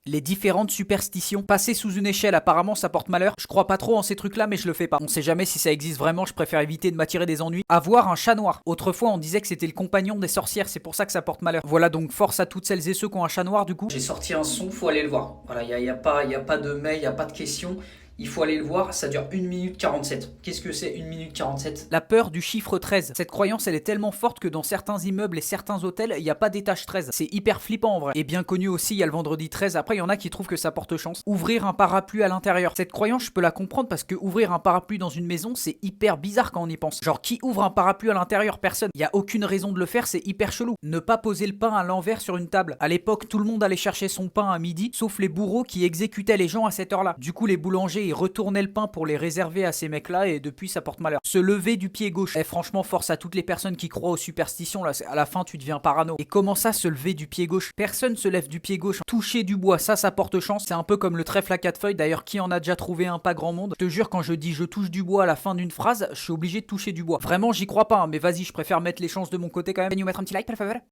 Les différentes superstitions. Passer sous une échelle, apparemment ça porte malheur. Je crois pas trop en ces trucs là mais je le fais pas. On sait jamais si ça existe vraiment, je préfère éviter de m'attirer des ennuis. Avoir un chat noir. Autrefois on disait que c'était le compagnon des sorcières, c'est pour ça que ça porte malheur. Voilà donc force à toutes celles et ceux qui ont un chat noir du coup. J'ai sorti un son, faut aller le voir. Voilà, y a pas de mais, y a pas de question. Il faut aller le voir, ça dure 1 minute 47. Qu'est-ce que c'est 1 minute 47? La peur du chiffre 13. Cette croyance, elle est tellement forte que dans certains immeubles et certains hôtels, il n'y a pas d'étage 13. C'est hyper flippant en vrai. Et bien connu aussi, il y a le vendredi 13. Après, il y en a qui trouvent que ça porte chance. Ouvrir un parapluie à l'intérieur. Cette croyance, je peux la comprendre parce que ouvrir un parapluie dans une maison, c'est hyper bizarre quand on y pense. Genre, qui ouvre un parapluie à l'intérieur? Personne. Il n'y a aucune raison de le faire, c'est hyper chelou. Ne pas poser le pain à l'envers sur une table. À l'époque, tout le monde allait chercher son pain à midi, sauf les bourreaux qui exécutaient les gens à cette heure-là. Du coup, les boulangers, ils retournaient le pain pour les réserver à ces mecs-là et depuis ça porte malheur. Se lever du pied gauche. Franchement, force à toutes les personnes qui croient aux superstitions là, à la fin tu deviens parano. Et comment ça se lever du pied gauche? Personne se lève du pied gauche. Toucher du bois, ça porte chance. C'est un peu comme le trèfle à 4 feuilles. D'ailleurs, qui en a déjà trouvé un? Pas grand monde. Je te jure, quand je dis je touche du bois à la fin d'une phrase, je suis obligé de toucher du bois. Vraiment, j'y crois pas, hein, mais vas-y, je préfère mettre les chances de mon côté quand même. Nous mettre un petit like, par favor.